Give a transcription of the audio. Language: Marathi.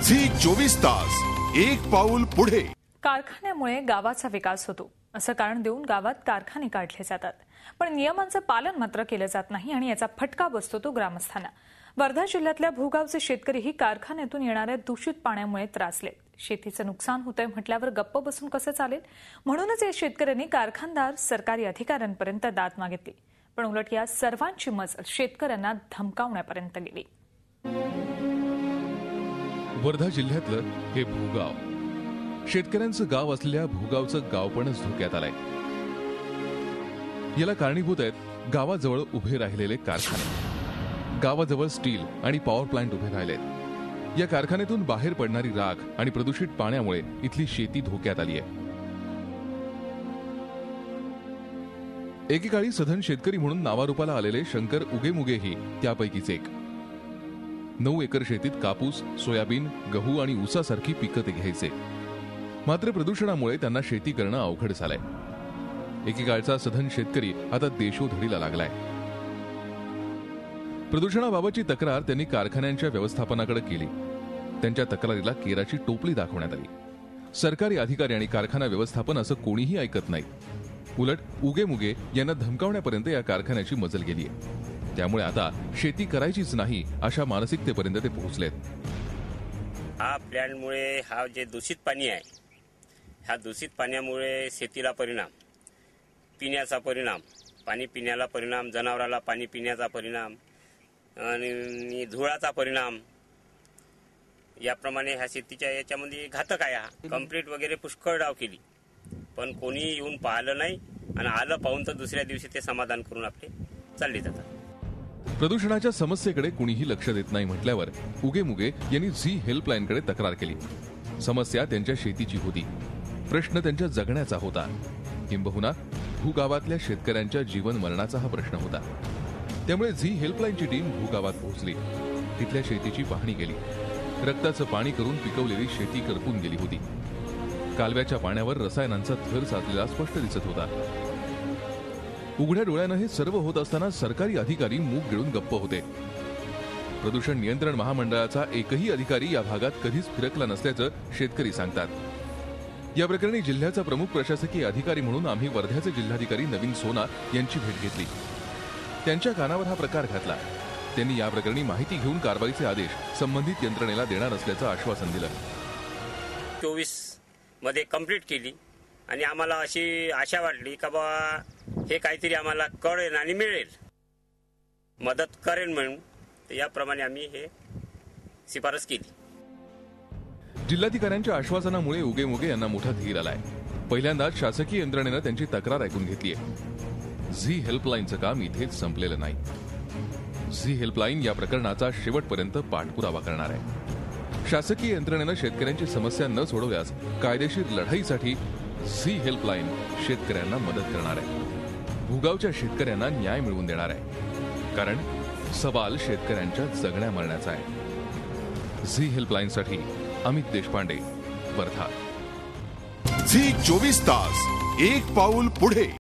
झी 24 तास एक पाऊल पुढे। कारखान्यामुळे गावाचा विकास होतो असं कारण देऊन गावात कारखाने काढले जातात, पण नियमांचं पालन मात्र केलं जात नाही आणि याचा फटका बसतो तो ग्रामस्थांना। वर्धा जिल्ह्यातल्या भूगावचे शेतकरीही कारखान्यातून येणाऱ्या दूषित पाण्यामुळे त्रासलेत। शेतीचं नुकसान होतंय म्हटल्यावर गप्प बसून कसं चालेल, म्हणूनच या शेतकऱ्यांनी कारखानदार सरकारी अधिकाऱ्यांपर्यंत दाद मागितली, पण उलट या सर्वांची मजल शेतकऱ्यांना धमकावण्यापर्यंत गेली। वर्धा जिल्ह्यातलं हे भूगाव, शेतकऱ्यांचं गाव असलेल्या भूगावचं गावपणच धोक्यात आलंय। याला कारणीभूत आहेत गावाजवळ उभे राहिलेले कारखाने। गावाजवळ स्टील आणि पॉवर प्लांट उभे राहिलेत। या कारखान्यातून बाहेर पडणारी राख आणि प्रदूषित पाण्यामुळे इथली शेती धोक्यात आली आहे। एकेकाळी सधन शेतकरी म्हणून नावारूपाला आलेले शंकर उगेमुगेही त्यापैकीच एक। 9 एकर शेतीत कापूस, सोयाबीन, गहू आणि ऊसासारखी पिकं ते घ्यायचे। मात्र प्रदूषणामुळे त्यांना शेती करणं अवघड झालंय। एकेकाळचा सधन शेतकरी आता देशोधडीला लागलाय। प्रदूषणाबाबतची तक्रार त्यांनी कारखान्यांच्या व्यवस्थापनाकडे केली। त्यांच्या तक्रारीला केराची टोपली दाखवण्यात आली। सरकारी अधिकारी आणि कारखाना व्यवस्थापन असं कोणीही ऐकत नाही। उलट उगेमुगे यांना धमकावण्यापर्यंत या कारखान्याची मजल गेलीय। त्यामुळे आता शेती करायचीच नाही अशा मानसिकतेपर्यंत ते पोहोचलेत। हा प्लॅन्टमुळे हा जे दूषित पाणी आहे, ह्या दूषित पाण्यामुळे शेतीला परिणाम, पिण्याचा परिणाम, पाणी पिण्याला परिणाम, जनावराला पाणी पिण्याचा परिणाम आणि धुळाचा परिणाम, याप्रमाणे ह्या शेतीच्या याच्यामध्ये घातक आहे। हा कंप्लीट वगैरे पुष्कळ डाव केली, पण कोणी येऊन पाहिलं नाही आणि आलं पाहून तर दुसऱ्या दिवशी ते समाधान करून आपले चालले जातात। प्रदूषणाच्या समस्येकडे कुणीही लक्ष देत नाही म्हटल्यावर उगेमुगे यांनी झी हेल्पलाईनकडे तक्रार केली। समस्या त्यांच्या शेतीची होती, प्रश्न त्यांच्या जगण्याचा होता, किंबहुना भूगावातल्या शेतकऱ्यांच्या जीवन मरणाचा हा प्रश्न होता। त्यामुळे झी हेल्पलाईनची टीम भूगावात पोहोचली, तिथल्या शेतीची पाहणी केली। रक्ताचं पाणी करून पिकवलेली शेती करपून गेली होती। कालव्याच्या पाण्यावर रसायनांचा थर साचलेला स्पष्ट दिसत होता। उघड्या डोळ्यानं हे सर्व होत असताना सरकारी अधिकारी मूग गिळून गप्प होते। प्रदूषण नियंत्रण महामंडळाचा एकही अधिकारी या भागात कधीच फिरकला नसल्याचं शेतकरी सांगतात। या प्रकरणी जिल्ह्याचा प्रमुख प्रशासकीय अधिकारी म्हणून आम्ही वर्ध्याचे जिल्हाधिकारी नवीन सोना यांची भेट घेतली। त्यांच्या कानावर हा प्रकार घातला। त्यांनी या प्रकरणी माहिती घेऊन कारवाईचे आदेश संबंधित यंत्रणेला देणार असल्याचं आश्वासन दिलं। 24 मध्ये कंप्लीट केली आणि आम्हाला अशी आशा वाटली का बा हे काहीतरी आम्हाला कळेल आणि मिळेल, मदत करेल म्हणून, तर याप्रमाणे आम्ही हे शिफारस केली। जिल्हाधिकाऱ्यांच्या आश्वासनामुळे उगेमुगे यांना मोठा धीर आलाय। पहिल्यांदाच शासकीय यंत्रणेनं त्यांची तक्रार ऐकून घेतलीय। झी हेल्पलाईनचं काम इथेच संपलेलं नाही। झी हेल्पलाईन या प्रकरणाचा शेवटपर्यंत पाठपुरावा करणार आहे। शासकीय यंत्रणेनं शेतकऱ्यांची समस्या न सोडवल्यास कायदेशीर लढाईसाठी झी हेल्पलाईन शेतकऱ्यांना मदत करणार आहे। भूगावच्या शेतकऱ्यांना न्याय मिळवून देणार आहे, कारण सवाल शेतकऱ्यांच्या जगण्या मरण्याचा आहे। झी हेल्पलाईनसाठी अमित देशपांडे, वर्धा। झी 24 तास एक पाऊल पुढे।